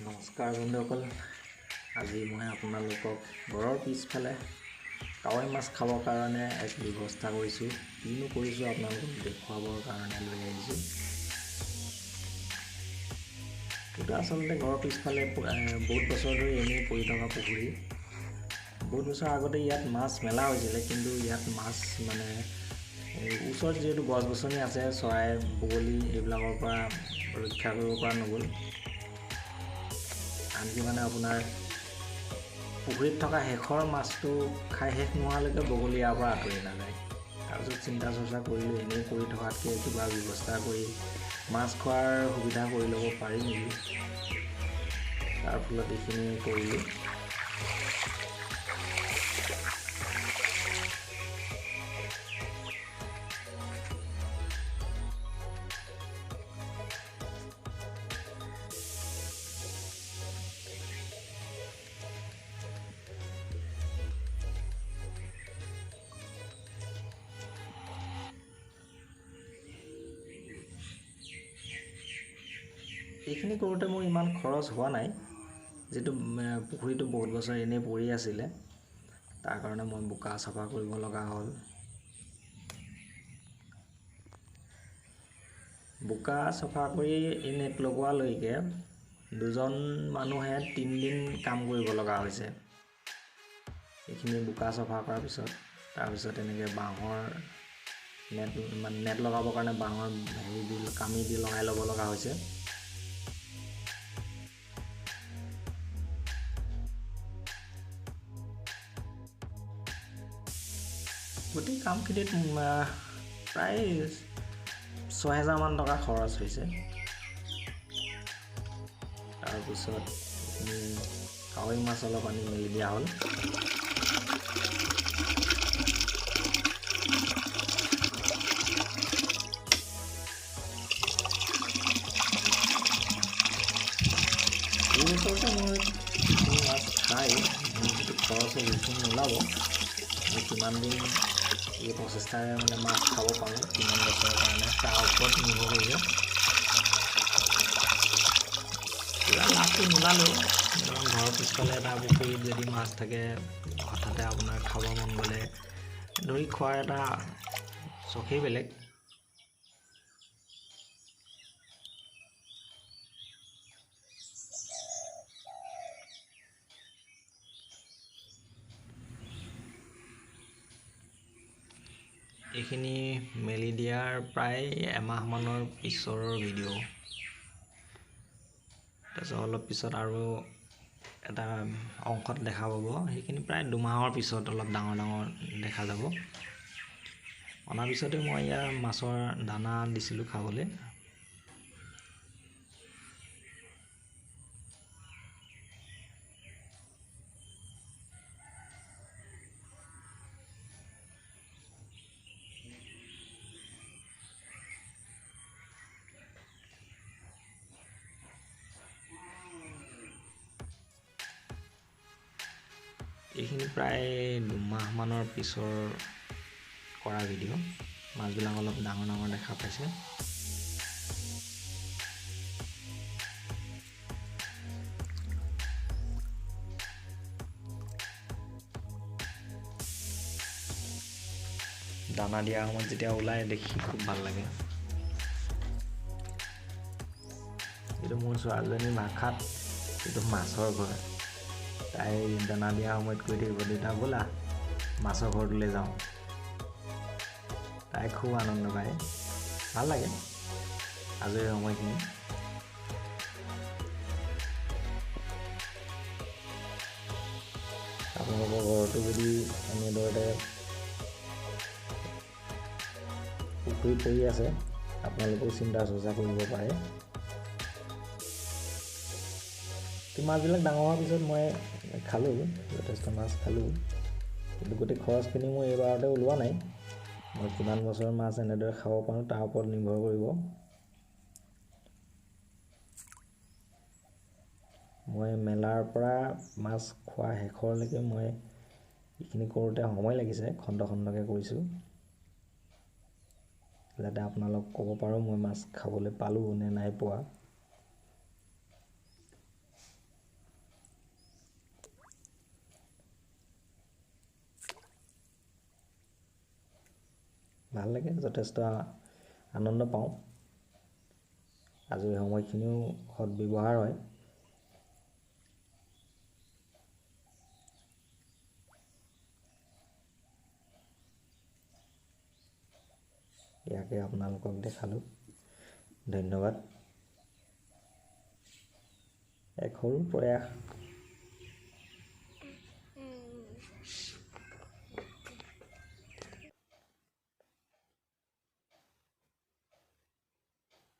নমস্কাৰ বন্ধুসকল, আজি মই আপোনালোকক ঘৰৰ পিছফালে কাৱৈ মাছ খাবৰ কাৰণে এক ব্যৱস্থা কৰিছোঁ। কিনো কৰিছোঁ আপোনালোকক দেখুৱাবৰ কাৰণে লৈ আহিছোঁ। এইটো আচলতে ঘৰৰ পিছফালে বহুত বছৰ ধৰি এনেই পৰি থকা পুখুৰী। বহুত বছৰ আগতে ইয়াত মাছ মেলা হৈছিলে, কিন্তু ইয়াত মাছ ওচৰত যিহেতু গছ গছনি আছে, চৰাই বগলী এইবিলাকৰ পৰা ৰক্ষা কৰিব পৰা নগ'ল। আনকি আপোনাৰ পুখুৰীত থকা শেষৰ মাছটো খাই শেষ নোহোৱালৈকে বগলী ইয়াৰ পৰা আঁতৰি নাযায়। তাৰপিছত চিন্তা চৰ্চা কৰিলোঁ, এনেই পৰি থকাতকৈ কিবা ব্যৱস্থা কৰি মাছ খোৱাৰ সুবিধা কৰি ল'ব পাৰি নেকি। তাৰ ফলত এইখিনি কৰিলোঁ। এইখিনি কৰোঁতে মোৰ ইমান খৰচ হোৱা নাই, যিটো পুখুৰীটো বহুত বছৰ এনেই পৰি আছিলে, তাৰ কাৰণে মই বোকা চাফা কৰিব লগা হ'ল। বোকা চাফা কৰি এই নেট লগোৱালৈকে দুজন মানুহে 3 দিন কাম কৰিব লগা হৈছে। এইখিনি বোকা চাফা কৰাৰ পিছত তাৰপিছত এনেকৈ বাঁহৰ নেট লগাবৰ কাৰণে বাঁহৰ কামি দি লগাই ল'ব লগা হৈছে। গোটেই কামখিনিত প্ৰায় 6,000 মান টকা খৰচ হৈছে। তাৰপিছত কাৱৈ মাছ অলপ আনি মেলি দিয়া হ'ল। এই বছৰতে মই মাছ খাই যিটো খৰচ হ'ল সেইখিনি নোলাব। কিমান দিন এই প্ৰচেষ্টাৰে মাছ খাব পাৰোঁ, কিমান বছৰৰ কাৰণে, তাৰ ওপৰত নিৰ্ভৰ কৰিব। পুৰা লাভটো নোলালেও ঘৰৰ পিছফালে এটা পুখুৰীত যদি মাছ থাকে, হঠাতে আপোনাৰ খাব মন গ'লে ধৰি খোৱাৰ এটা চখেই বেলেগ। এইখিনি মেলি দিয়াৰ প্ৰায় এমাহমানৰ পিছৰ ভিডিঅ'। তাৰপিছত অলপ পিছত আৰু এটা অংশত দেখা পাব, সেইখিনি প্ৰায় 2 মাহৰ পিছত অলপ ডাঙৰ দেখা যাব। অনাৰ পিছতে মই ইয়াৰ মাছৰ দানা দিছিলোঁ খাবলৈ। এইখিনি প্ৰায় 2 মাহমানৰ পিছৰ কৰা ভিডিঅ'। মাছবিলাক অলপ ডাঙৰ দেখা পাইছে। দানা দিয়া সময়ত যেতিয়া ওলাই দেখি খুব ভাল লাগে। এইটো মোৰ ছোৱালীজনীৰ ভাষাত এইটো মাছৰ ঘৰ। তাই দানা দিয়া সময়ত কৈ থাকিব, দেউতা ব'লা মাছৰ ঘৰটোলৈ যাওঁ। তাই খুব আনন্দ পায়, ভাল লাগে আজৰি সময়খিনি। আপোনালোকৰ ঘৰতো যদি এনেদৰে পুখুৰী পৰি আছে, আপোনালোকেও চিন্তা চৰ্চা কৰিব পাৰে। মাছবিলাক ডাঙৰ হোৱাৰ পিছত মই খালোঁ, যথেষ্ট মাছ খালোঁ, কিন্তু গোটেই খৰচখিনি মোৰ এইবাৰতে ওলোৱা নাই। মই কিমান বছৰ মাছ এনেদৰে খাব পাৰোঁ তাৰ ওপৰত নিৰ্ভৰ কৰিব। মই মেলাৰ পৰা মাছ খোৱা শেষৰলৈকে মই এইখিনি কৰোঁতে সময় লাগিছে, খণ্ডকৈ কৰিছোঁ, যাতে আপোনালোকক ক'ব পাৰোঁ মই মাছ খাবলৈ পালোঁ নে নাই পোৱা। ভাল লাগে, যথেষ্ট আনন্দ পাওঁ। আজৰি সময়খিনিও সৎব্যৱহাৰ হয়। ইয়াকে আপোনালোকক দেখালোঁ। ধন্যবাদ। এক সৰু প্ৰয়াস।